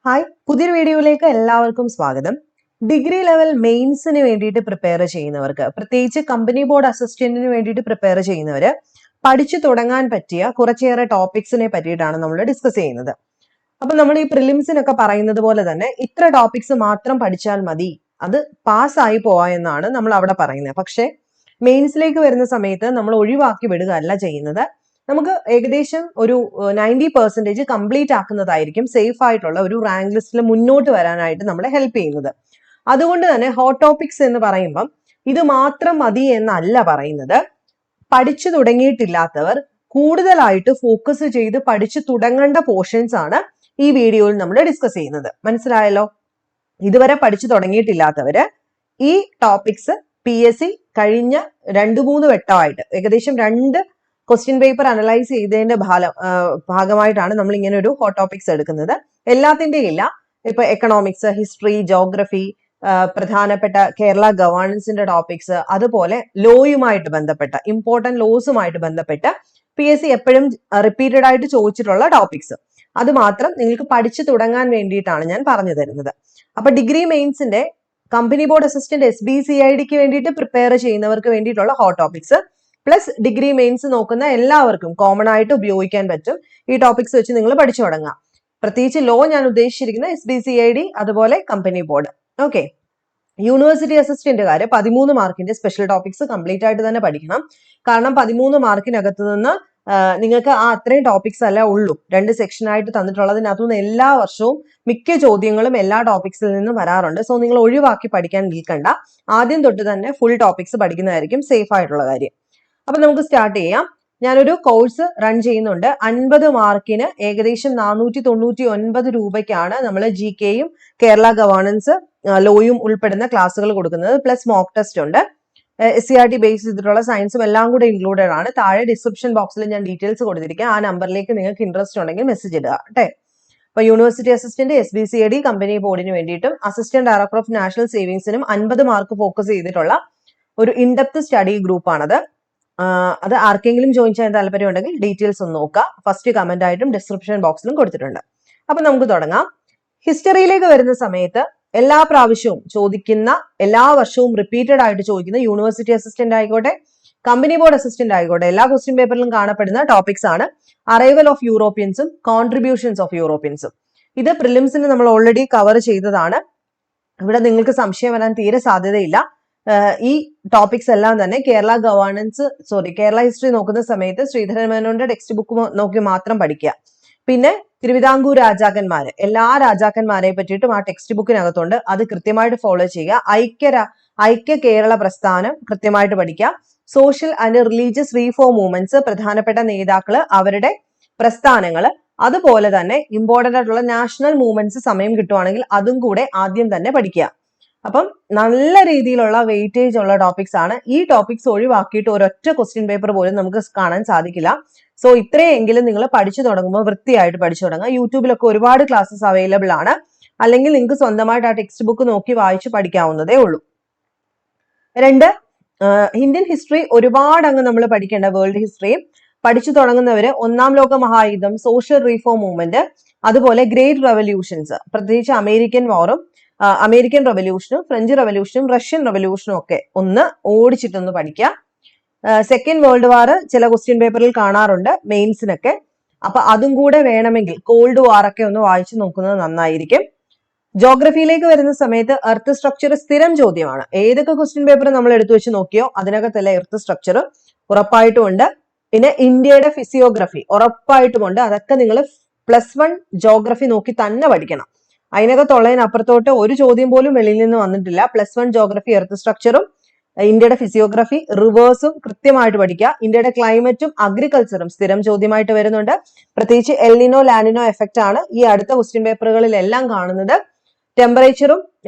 Hi, പുതിയൊരു വീഡിയോയിലേക്ക് എല്ലാവർക്കും സ്വാഗതം. ഡിഗ്രി ലെവൽ മെയിൻസിന് വേണ്ടിയിട്ട് പ്രിപ്പയർ ചെയ്യുന്നവർക്ക്, പ്രത്യേകിച്ച് കമ്പനി ബോർഡ് അസിസ്റ്റന്റിന് വേണ്ടിയിട്ട് പ്രിപ്പയർ ചെയ്യുന്നവര് പഠിച്ചു തുടങ്ങാൻ പറ്റിയ കുറച്ചേറെ ടോപ്പിക്സിനെ പറ്റിയിട്ടാണ് നമ്മൾ ഡിസ്കസ് ചെയ്യുന്നത്. അപ്പൊ നമ്മൾ ഈ പ്രിലിംസിനൊക്കെ പറയുന്നത് പോലെ തന്നെ ഇത്ര ടോപ്പിക്സ് മാത്രം പഠിച്ചാൽ മതി, അത് പാസ്സായി പോവാ എന്നാണ് നമ്മൾ അവിടെ പറയുന്നത്. പക്ഷെ മെയിൻസിലേക്ക് വരുന്ന സമയത്ത് നമ്മൾ ഒഴിവാക്കി വിടുക അല്ല ചെയ്യുന്നത്. നമുക്ക് ഏകദേശം ഒരു 90% കംപ്ലീറ്റ് ആക്കുന്നതായിരിക്കും സേഫ് ആയിട്ടുള്ള ഒരു റാങ്ക് ലിസ്റ്റിൽ മുന്നോട്ട് വരാനായിട്ട് നമ്മളെ ഹെൽപ്പ് ചെയ്യുന്നത്. അതുകൊണ്ട് തന്നെ ഹോട്ട് ടോപ്പിക്സ് എന്ന് പറയുമ്പം ഇത് മാത്രം മതി എന്നല്ല പറയുന്നത്. പഠിച്ചു തുടങ്ങിയിട്ടില്ലാത്തവർ കൂടുതലായിട്ട് ഫോക്കസ് ചെയ്ത് പഠിച്ചു തുടങ്ങേണ്ട പോർഷൻസ് ആണ് ഈ വീഡിയോയിൽ നമ്മൾ ഡിസ്കസ് ചെയ്യുന്നത്. മനസ്സിലായല്ലോ? ഇതുവരെ പഠിച്ചു തുടങ്ങിയിട്ടില്ലാത്തവര് ഈ ടോപ്പിക്സ് PSC കഴിഞ്ഞ 2-3 വട്ടമായിട്ട് ഏകദേശം 2 ക്വസ്റ്റ്യൻ പേപ്പർ അനലൈസ് ചെയ്തതിന്റെ ഭാഗമായിട്ടാണ് നമ്മൾ ഇങ്ങനെ ഒരു ഹോട്ട് ടോപ്പിക്സ് എടുക്കുന്നത്. എല്ലാത്തിന്റെയും ഇല്ല. ഇപ്പൊ എക്കണോമിക്സ്, ഹിസ്റ്ററി, ജോഗ്രഫി, പ്രധാനപ്പെട്ട കേരള ഗവേണൻസിന്റെ ടോപ്പിക്സ്, അതുപോലെ ലോയുമായിട്ട് ബന്ധപ്പെട്ട ഇമ്പോർട്ടന്റ് ലോസുമായിട്ട് ബന്ധപ്പെട്ട് PSC എപ്പോഴും റിപ്പീറ്റഡ് ആയിട്ട് ചോദിച്ചിട്ടുള്ള ടോപ്പിക്സ്, അത് മാത്രം നിങ്ങൾക്ക് പഠിച്ചു തുടങ്ങാൻ വേണ്ടിയിട്ടാണ് ഞാൻ പറഞ്ഞു തരുന്നത്. അപ്പൊ ഡിഗ്രി മെയിൻസിന്റെ കമ്പനി ബോർഡ് അസിസ്റ്റന്റ് SBCIDക്ക് വേണ്ടിയിട്ട് പ്രിപ്പയർ ചെയ്യുന്നവർക്ക് വേണ്ടിയിട്ടുള്ള hot topics plus degree mains നോക്കുന്ന എല്ലാവർക്കും കോമൺ ആയിട്ട് ഉപയോഗിക്കാൻ പറ്റും. ഈ ടോപ്പിക്സ് വെച്ച് നിങ്ങൾ പഠിച്ചു തുടങ്ങാം. പ്രത്യേകിച്ച് ലോ ഞാൻ ഉദ്ദേശിച്ചിരിക്കുന്ന SBCID, അതുപോലെ കമ്പനി ബോർഡ്. ഓക്കെ, യൂണിവേഴ്സിറ്റി അസിസ്റ്റന്റുകാര് 13 മാർക്കിന്റെ സ്പെഷ്യൽ ടോപ്പിക്സ് കംപ്ലീറ്റ് ആയിട്ട് തന്നെ പഠിക്കണം. കാരണം 13 മാർക്കിനകത്ത് നിന്ന് നിങ്ങൾക്ക് അത്രയും ടോപ്പിക്സ് അല്ല ഉള്ളൂ. 2 സെക്ഷനായിട്ട് തന്നിട്ടുള്ളതിനകത്തുനിന്ന് എല്ലാ വർഷവും മിക്ക ചോദ്യങ്ങളും എല്ലാ ടോപ്പിക്സിൽ നിന്നും വരാറുണ്ട്. സോ നിങ്ങൾ ഒഴിവാക്കി പഠിക്കാൻ നിൽക്കണ്ട. ആദ്യം തൊട്ട് തന്നെ ഫുൾ ടോപ്പിക്സ് പഠിക്കുന്നതായിരിക്കും സേഫ് ആയിട്ടുള്ള കാര്യം. അപ്പൊ നമുക്ക് സ്റ്റാർട്ട് ചെയ്യാം. ഞാനൊരു കോഴ്സ് റൺ ചെയ്യുന്നുണ്ട്. 50 മാർക്കിന് ഏകദേശം 499 രൂപയ്ക്കാണ് നമ്മൾ GKയും കേരള ഗവേണൻസ്, ലോയും ഉൾപ്പെടുന്ന ക്ലാസ്സുകൾ കൊടുക്കുന്നത്. പ്ലസ് മോക്ക് ടെസ്റ്റ് ഉണ്ട്. SCRT ബേസ് ചെയ്തിട്ടുള്ള സയൻസും എല്ലാം കൂടെ ഇൻക്ലൂഡഡ് ആണ്. താഴെ ഡിസ്ക്രിപ്ഷൻ ബോക്സിൽ ഞാൻ ഡീറ്റെയിൽസ് കൊടുത്തിരിക്കുക. ആ നമ്പറിലേക്ക് നിങ്ങൾക്ക് ഇൻട്രസ്റ്റ് ഉണ്ടെങ്കിൽ മെസ്സേജ് ഇടുക കേട്ടെ. അപ്പൊ യൂണിവേഴ്സിറ്റി അസിസ്റ്റന്റ്, SBCID, കമ്പനി ബോർഡിന് വേണ്ടിയിട്ടും അസിസ്റ്റന്റ് ഡയറക്ടർ ഓഫ് നാഷണൽ സേവിങ്സിനും 50 മാർക്ക് ഫോക്കസ് ചെയ്തിട്ടുള്ള ഒരു ഇൻഡെപ്ത് സ്റ്റഡി ഗ്രൂപ്പാണത്. അത് ആർക്കെങ്കിലും ജോയിൻ ചെയ്യാൻ താല്പര്യം ഉണ്ടെങ്കിൽ ഡീറ്റെയിൽസ് ഒന്ന് നോക്കുക. ഫസ്റ്റ് കമന്റ് ആയിട്ടും ഡിസ്ക്രിപ്ഷൻ ബോക്സിലും കൊടുത്തിട്ടുണ്ട്. അപ്പൊ നമുക്ക് തുടങ്ങാം. ഹിസ്റ്ററിയിലേക്ക് വരുന്ന സമയത്ത് എല്ലാ പ്രാവശ്യവും ചോദിക്കുന്ന, എല്ലാ വർഷവും റിപ്പീറ്റഡ് ആയിട്ട് ചോദിക്കുന്ന യൂണിവേഴ്സിറ്റി അസിസ്റ്റന്റ് ആയിക്കോട്ടെ, കമ്പനി ബോർഡ് അസിസ്റ്റന്റ് ആയിക്കോട്ടെ, എല്ലാ ക്വസ്റ്റ്യൻ പേപ്പറിലും കാണപ്പെടുന്ന ടോപ്പിക്സ് ആണ് അറൈവൽ ഓഫ് യൂറോപ്യൻസും കോൺട്രിബ്യൂഷൻസ് ഓഫ് യൂറോപ്യൻസും. ഇത് പ്രിലിംസിന് നമ്മൾ ഓൾറെഡി കവർ ചെയ്തതാണ്. ഇവിടെ നിങ്ങൾക്ക് സംശയം വരാൻ തീരെ സാധ്യതയില്ല. ഈ ടോപ്പിക്സ് എല്ലാം തന്നെ കേരള ഹിസ്റ്ററി നോക്കുന്ന സമയത്ത് ശ്രീധരൻ മേനോന്റെ ടെക്സ്റ്റ് ബുക്ക് നോക്കി മാത്രം പഠിക്കുക. പിന്നെ തിരുവിതാംകൂർ രാജാക്കന്മാര്, എല്ലാ രാജാക്കന്മാരെ പറ്റിയിട്ടും ആ ടെക്സ്റ്റ് ബുക്കിനകത്തുണ്ട്. അത് കൃത്യമായിട്ട് ഫോളോ ചെയ്യുക. ഐക്യ കേരള പ്രസ്ഥാനം കൃത്യമായിട്ട് പഠിക്കുക. Social and religious reform movements, പ്രധാനപ്പെട്ട നേതാക്കള്, അവരുടെ പ്രസ്ഥാനങ്ങള്, അതുപോലെ തന്നെ ഇമ്പോർട്ടന്റ് ആയിട്ടുള്ള നാഷണൽ മൂവ്മെന്റ്സ് സമയം കിട്ടുവാണെങ്കിൽ അതും കൂടെ ആദ്യം തന്നെ പഠിക്കുക. അപ്പം നല്ല രീതിയിലുള്ള വെയിറ്റേജ് ഉള്ള ടോപ്പിക്സ് ആണ്. ഈ ടോപ്പിക്സ് ഒഴിവാക്കിയിട്ട് ഒരൊറ്റ ക്വസ്റ്റ്യൻ പേപ്പർ പോലും നമുക്ക് കാണാൻ സാധിക്കില്ല. സോ ഇത്രയെങ്കിലും നിങ്ങൾ പഠിച്ചു തുടങ്ങുമ്പോൾ വൃത്തിയായിട്ട് പഠിച്ചു തുടങ്ങുക. യൂട്യൂബിലൊക്കെ ഒരുപാട് ക്ലാസ്സസ് അവൈലബിൾ ആണ്. അല്ലെങ്കിൽ നിങ്ങൾക്ക് സ്വന്തമായിട്ട് ആ ടെക്സ്റ്റ് ബുക്ക് നോക്കി വായിച്ച് പഠിക്കാവുന്നതേ ഉള്ളൂ. 2, ഇന്ത്യൻ ഹിസ്റ്ററി ഒരുപാട് അങ്ങ് നമ്മൾ പഠിക്കേണ്ട. വേൾഡ് ഹിസ്റ്ററിയും പഠിച്ചു തുടങ്ങുന്നവര് 1ാം ലോക മഹായുദ്ധം, സോഷ്യൽ റീഫോം മൂവ്മെന്റ്, അതുപോലെ ഗ്രേറ്റ് റെവല്യൂഷൻസ്, പ്രത്യേകിച്ച് അമേരിക്കൻ റെവല്യൂഷനും ഫ്രഞ്ച് റെവല്യൂഷനും റഷ്യൻ റെവല്യൂഷനും ഒക്കെ ഒന്ന് ഓടിച്ചിട്ടൊന്ന് പഠിക്കുക. സെക്കൻഡ് വേൾഡ് വാർ ചില ക്വസ്റ്റ്യൻ പേപ്പറിൽ കാണാറുണ്ട് മെയിൻസിനൊക്കെ. അപ്പൊ അതും കൂടെ വേണമെങ്കിൽ കോൾഡ് വാർ ഒക്കെ ഒന്ന് വായിച്ചു നോക്കുന്നത് നന്നായിരിക്കും. ജോഗ്രഫിയിലേക്ക് വരുന്ന സമയത്ത് എർത്ത് സ്ട്രക്ചർ സ്ഥിരം ചോദ്യമാണ്. ഏതൊക്കെ ക്വസ്റ്റ്യൻ പേപ്പർ നമ്മൾ എടുത്തു വെച്ച് നോക്കിയോ അതിനകത്തല്ല എർത്ത് സ്ട്രക്ചർ ഉറപ്പായിട്ടും ഉണ്ട്. പിന്നെ ഇന്ത്യയുടെ ഫിസിയോഗ്രഫി ഉറപ്പായിട്ടുമുണ്ട്. അതൊക്കെ നിങ്ങൾ +1 ജോഗ്രഫി നോക്കി തന്നെ പഠിക്കണം. അതിനകത്തുള്ളതിനപ്പുറത്തോട്ട് ഒരു ചോദ്യം പോലും വെളിയിൽ നിന്ന് വന്നിട്ടില്ല. +1 ജോഗ്രഫി, എർത്ത് സ്ട്രക്ചറും ഇന്ത്യയുടെ ഫിസിയോഗ്രഫി, റിവേഴ്സും കൃത്യമായിട്ട് പഠിക്കുക. ഇന്ത്യയുടെ ക്ലൈമറ്റും അഗ്രികൾച്ചറും സ്ഥിരം ചോദ്യമായിട്ട് വരുന്നുണ്ട്. പ്രത്യേകിച്ച് എൽനിനോ ലാനിനോ എഫക്റ്റ് ആണ് ഈ അടുത്ത ക്വസ്റ്റ്യൻ പേപ്പറുകളിലെല്ലാം കാണുന്നത്. ടെമ്പറേച്ചറും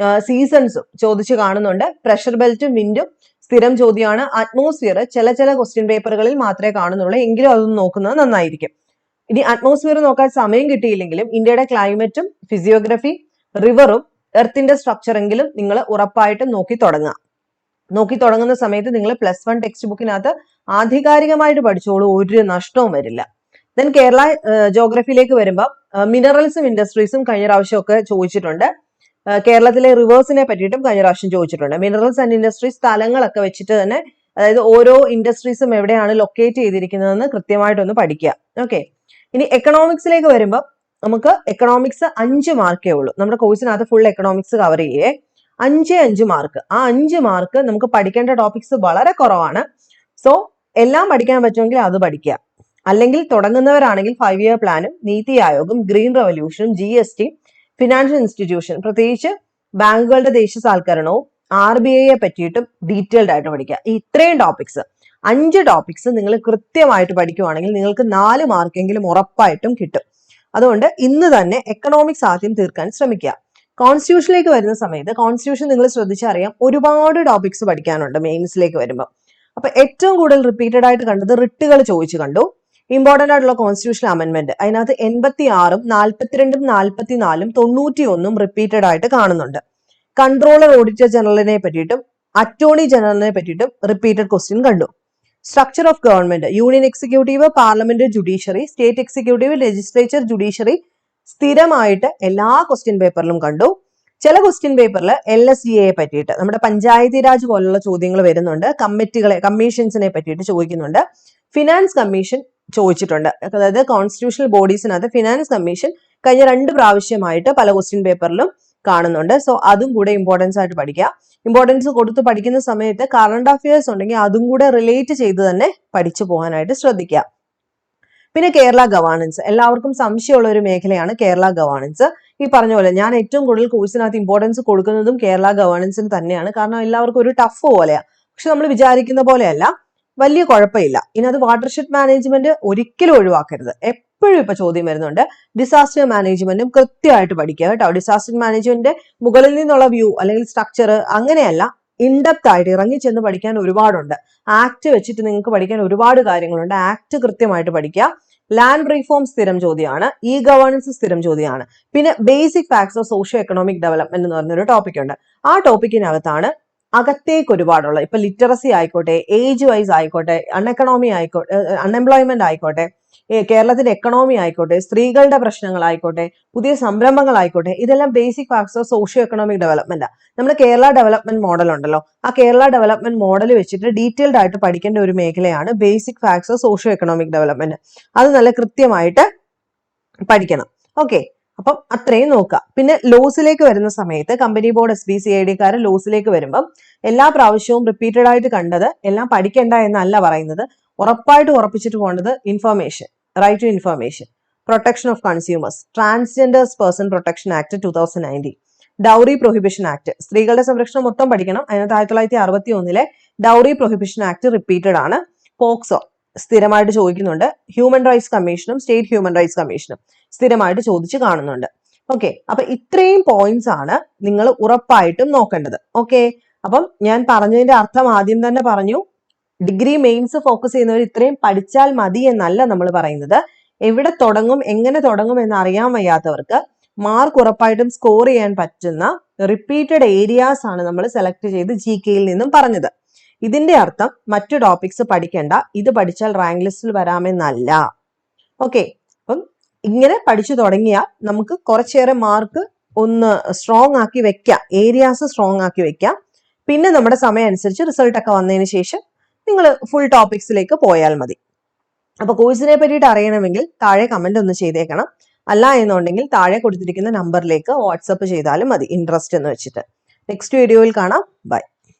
സീസൺസും ചോദിച്ചു കാണുന്നുണ്ട്. പ്രഷർ ബെൽറ്റും വിൻഡും സ്ഥിരം ചോദ്യമാണ്. അറ്റ്മോസ്ഫിയർ ചില ക്വസ്റ്റ്യൻ പേപ്പറുകളിൽ മാത്രമേ കാണുന്നുള്ളൂ. എങ്കിലും അതൊന്ന് നോക്കുന്നത് നന്നായിരിക്കും. ഇനി അറ്റ്മോസ്ഫിയർ നോക്കാൻ സമയം കിട്ടിയില്ലെങ്കിലും ഇന്ത്യയുടെ ക്ലൈമറ്റും ഫിസിയോഗ്രഫി, റിവറും എർത്തിന്റെ സ്ട്രക്ചർ എങ്കിലും നിങ്ങൾ ഉറപ്പായിട്ടും നോക്കി തുടങ്ങുന്ന സമയത്ത് നിങ്ങൾ +1 ടെക്സ്റ്റ് ബുക്കിനകത്ത് ആധികാരികമായിട്ട് പഠിച്ചോളൂ. ഒരു നഷ്ടവും വരില്ല. ദെൻ കേരള ജോഗ്രഫിയിലേക്ക് വരുമ്പോൾ മിനറൽസും ഇൻഡസ്ട്രീസും കഴിഞ്ഞ പ്രാവശ്യമൊക്കെ ചോദിച്ചിട്ടുണ്ട്. കേരളത്തിലെ റിവേഴ്സിനെ പറ്റിയിട്ടും കഴിഞ്ഞ പ്രാവശ്യം ചോദിച്ചിട്ടുണ്ട്. മിനറൽസ് ആൻഡ് ഇൻഡസ്ട്രീസ് സ്ഥലങ്ങളൊക്കെ വെച്ചിട്ട് തന്നെ, അതായത് ഓരോ ഇൻഡസ്ട്രീസും എവിടെയാണ് ലൊക്കേറ്റ് ചെയ്തിരിക്കുന്നതെന്ന് കൃത്യമായിട്ടൊന്ന് പഠിക്കുക. ഓക്കെ, ഇനി എക്കണോമിക്സിലേക്ക് വരുമ്പോൾ നമുക്ക് എക്കണോമിക്സ് 5 മാർക്കേ ഉള്ളൂ. നമ്മുടെ കോഴ്സിനകത്ത് ഫുൾ എക്കണോമിക്സ് കവർ ചെയ്യേ 5 മാർക്ക്. ആ 5 മാർക്ക് നമുക്ക് പഠിക്കേണ്ട ടോപ്പിക്സ് വളരെ കുറവാണ്. സോ എല്ലാം പഠിക്കാൻ പറ്റുമെങ്കിൽ അത് പഠിക്കുക. അല്ലെങ്കിൽ തുടങ്ങുന്നവരാണെങ്കിൽ 5 ഇയർ പ്ലാനും നീതി ആയോഗും ഗ്രീൻ റവല്യൂഷനും GST ഫിനാൻഷ്യൽ ഇൻസ്റ്റിറ്റ്യൂഷൻ, പ്രത്യേകിച്ച് ബാങ്കുകളുടെ ദേശസാൽക്കരണവും RBI പറ്റിയിട്ടും ഡീറ്റെയിൽഡ് ആയിട്ട് പഠിക്കുക. ഈ ഇത്രയും ടോപ്പിക്സ് 5 ടോപ്പിക്സ് നിങ്ങൾ കൃത്യമായിട്ട് പഠിക്കുവാണെങ്കിൽ നിങ്ങൾക്ക് 4 മാർക്കെങ്കിലും ഉറപ്പായിട്ടും കിട്ടും. അതുകൊണ്ട് ഇന്ന് തന്നെ എക്കണോമിക്സ് ആദ്യം തീർക്കാൻ ശ്രമിക്കുക. കോൺസ്റ്റിറ്റ്യൂഷനിലേക്ക് വരുന്ന സമയത്ത് കോൺസ്റ്റിറ്റ്യൂഷൻ നിങ്ങൾ ശ്രദ്ധിച്ചറിയാം, ഒരുപാട് ടോപ്പിക്സ് പഠിക്കാനുണ്ട് മെയിൻസിലേക്ക് വരുമ്പോൾ. അപ്പൊ ഏറ്റവും കൂടുതൽ റിപ്പീറ്റഡ് ആയിട്ട് കണ്ടത് റിട്ടുകൾ ചോദിച്ചു കണ്ടു. ഇമ്പോർട്ടന്റ് ആയിട്ടുള്ള കോൺസ്റ്റിറ്റ്യൂഷൻ അമെന്റ്മെന്റ് അതിനകത്ത് 86ഉം 42ഉം 44ഉം 91ഉം റിപ്പീറ്റഡ് ആയിട്ട് കാണുന്നുണ്ട്. കൺട്രോളർ ഓഡിറ്റർ ജനറലിനെ പറ്റിയിട്ടും അറ്റോർണി ജനറലിനെ പറ്റിയിട്ടും റിപ്പീറ്റഡ് ക്വസ്റ്റ്യൻ കണ്ടു. Structure of government, union executive, parliament, judiciary, state executive, legislature, judiciary സ്ഥിരമായിട്ട് എല്ലാ ക്വസ്റ്റ്യൻ പേപ്പറിലും കണ്ടു. ചില ക്വസ്റ്റ്യൻ പേപ്പറിൽ LSDA പറ്റിയിട്ട്, നമ്മുടെ പഞ്ചായത്തി രാജ് പോലുള്ള ചോദ്യങ്ങൾ വരുന്നുണ്ട്. കമ്മീഷൻസിനെ പറ്റിയിട്ട് ചോദിക്കുന്നുണ്ട്. ഫിനാൻസ് കമ്മീഷൻ ചോദിച്ചിട്ടുണ്ട്. അതായത് കോൺസ്റ്റിറ്റ്യൂഷണൽ ബോഡീസിനകത്ത് ഫിനാൻസ് കമ്മീഷൻ കഴിഞ്ഞ 2 പ്രാവശ്യമായിട്ട് പല ക്വസ്റ്റ്യൻ പേപ്പറിലും കാണുന്നുണ്ട്. സോ അതും കൂടെ ഇമ്പോർട്ടൻസ് ആയിട്ട് പഠിക്കുക. ഇമ്പോർട്ടൻസ് കൊടുത്ത് പഠിക്കുന്ന സമയത്ത് കറണ്ട് അഫയേഴ്സ് ഉണ്ടെങ്കിൽ അതും കൂടെ റിലേറ്റ് ചെയ്ത് തന്നെ പഠിച്ചു പോകാനായിട്ട് ശ്രദ്ധിക്കുക. പിന്നെ കേരള ഗവേണൻസ്, എല്ലാവർക്കും സംശയമുള്ള ഒരു മേഖലയാണ് കേരള ഗവേണൻസ്. ഈ പറഞ്ഞ പോലെ ഞാൻ ഏറ്റവും കൂടുതൽ കോഴ്സിനകത്ത് ഇമ്പോർട്ടൻസ് കൊടുക്കുന്നതും കേരള ഗവേണൻസിന് തന്നെയാണ്. കാരണം എല്ലാവർക്കും ഒരു ടഫ് പോലെയാണ്. പക്ഷെ നമ്മൾ വിചാരിക്കുന്ന പോലെയല്ല, വലിയ കുഴപ്പമില്ല. ഇനി അത് വാട്ടർഷെഡ് മാനേജ്മെന്റ് ഒരിക്കലും ഒഴിവാക്കരുത്. എപ്പോഴും ഇപ്പൊ ചോദ്യം വരുന്നുണ്ട്. ഡിസാസ്റ്റർ മാനേജ്മെന്റും കൃത്യമായിട്ട് പഠിക്കുക കേട്ടോ. ഡിസാസ്റ്റർ മാനേജ്മെന്റ് മുകളിൽ നിന്നുള്ള വ്യൂ അല്ലെങ്കിൽ സ്ട്രക്ചർ അങ്ങനെയല്ല, ഇൻഡെപ്ത് ആയിട്ട് ഇറങ്ങി ചെന്ന് പഠിക്കാൻ ഒരുപാടുണ്ട്. ആക്ട് വെച്ചിട്ട് നിങ്ങൾക്ക് പഠിക്കാൻ ഒരുപാട് കാര്യങ്ങളുണ്ട്. ആക്ട് കൃത്യമായിട്ട് പഠിക്കുക. ലാൻഡ് റീഫോം സ്ഥിരം ചോദ്യമാണ്. ഇ ഗവേണൻസ് സ്ഥിരം ചോദ്യമാണ്. പിന്നെ basic facts of socio economic development എന്ന് പറഞ്ഞൊരു ടോപ്പിക് ഉണ്ട്. ആ ടോപ്പിക്കിനകത്താണ് അകത്തേക്ക് ഒരുപാടുള്ള, ഇപ്പൊ ലിറ്ററസി ആയിക്കോട്ടെ, ഏജ് വൈസ് ആയിക്കോട്ടെ, അൺഎംപ്ലോയ്മെന്റ് ആയിക്കോട്ടെ, കേരളത്തിന്റെ എക്കണോമി ആയിക്കോട്ടെ, സ്ത്രീകളുടെ പ്രശ്നങ്ങളായിക്കോട്ടെ, പുതിയ സംരംഭങ്ങളായിക്കോട്ടെ, ഇതെല്ലാം basic facts of socio economic development. നമ്മുടെ കേരള ഡെവലപ്മെന്റ് മോഡൽ ഉണ്ടല്ലോ, ആ കേരള ഡെവലപ്മെന്റ് മോഡൽ വെച്ചിട്ട് ഡീറ്റെയിൽഡ് ആയിട്ട് പഠിക്കേണ്ട ഒരു മേഖലയാണ് basic facts of socio economic development. അത് നല്ല കൃത്യമായിട്ട് പഠിക്കണം. ഓക്കെ, അപ്പം അത്രയും നോക്കുക. പിന്നെ ലോസിലേക്ക് വരുന്ന സമയത്ത് കമ്പനി ബോർഡ് SBCID ലോസിലേക്ക് വരുമ്പം എല്ലാ പ്രാവശ്യവും റിപ്പീറ്റഡ് ആയിട്ട് കണ്ടത് എല്ലാം പഠിക്കേണ്ട എന്നല്ല പറയുന്നത്. ഉറപ്പായിട്ട് ഉറപ്പിച്ചിട്ട് പോകേണ്ടത് information, right to information, protection of consumers, transgenders person protection act 2019, dowry prohibition act, സ്ത്രീകളുടെ സംരക്ഷണം മൊത്തം പഠിക്കണം. അതിനകത്ത് 1961 ഡൗറി പ്രൊഹിബിഷൻ ആക്ട് റിപ്പീറ്റഡ് ആണ്. പോക്സോ സ്ഥിരമായിട്ട് ചോദിക്കുന്നുണ്ട്. ഹ്യൂമൻ റൈറ്റ്സ് കമ്മീഷനും സ്റ്റേറ്റ് ഹ്യൂമൻ റൈറ്റ്സ് കമ്മീഷനും സ്ഥിരമായിട്ട് ചോദിച്ച് കാണുന്നുണ്ട്. ഓക്കെ, അപ്പൊ ഇത്രയും പോയിന്റ്സ് ആണ് നിങ്ങൾ ഉറപ്പായിട്ടും നോക്കേണ്ടത്. ഓക്കെ, അപ്പം ഞാൻ പറഞ്ഞതിന്റെ അർത്ഥം ആദ്യം തന്നെ പറഞ്ഞു. ഡിഗ്രി മെയിൻസ് ഫോക്കസ് ചെയ്യുന്നവർ ഇത്രയും പഠിച്ചാൽ മതി എന്നല്ല നമ്മൾ പറയുന്നത്. എവിടെ തുടങ്ങും, എങ്ങനെ തുടങ്ങും എന്ന് അറിയാൻ വയ്യാത്തവർക്ക് മാർക്ക് ഉറപ്പായിട്ടും സ്കോർ ചെയ്യാൻ പറ്റുന്ന റിപ്പീറ്റഡ് ഏരിയാസ് ആണ് നമ്മൾ സെലക്ട് ചെയ്ത് GKയിൽ നിന്നും പറഞ്ഞത്. ഇതിന്റെ അർത്ഥം മറ്റു ടോപ്പിക്സ് പഠിക്കേണ്ട, ഇത് പഠിച്ചാൽ റാങ്ക് ലിസ്റ്റിൽ വരാമെന്നല്ല. ഓക്കെ, അപ്പം ഇങ്ങനെ പഠിച്ചു തുടങ്ങിയാൽ നമുക്ക് കുറച്ചേറെ മാർക്ക് ഒന്ന് സ്ട്രോങ് ആക്കി വെക്കാം, ഏരിയാസ് സ്ട്രോങ് ആക്കി വെക്കാം. പിന്നെ നമ്മുടെ സമയം അനുസരിച്ച് റിസൾട്ട് ഒക്കെ വന്നതിന് ശേഷം നിങ്ങൾ ഫുൾ ടോപ്പിക്സിലേക്ക് പോയാൽ മതി. അപ്പൊ കോഴ്സിനെ പറ്റിയിട്ട് അറിയണമെങ്കിൽ താഴെ കമന്റ് ഒന്ന് ചെയ്തേക്കണം. അല്ല എന്നുണ്ടെങ്കിൽ താഴെ കൊടുത്തിരിക്കുന്ന നമ്പറിലേക്ക് വാട്സപ്പ് ചെയ്താലും മതി, ഇൻട്രസ്റ്റ് എന്ന് വെച്ചിട്ട്. നെക്സ്റ്റ് വീഡിയോയിൽ കാണാം. ബൈ.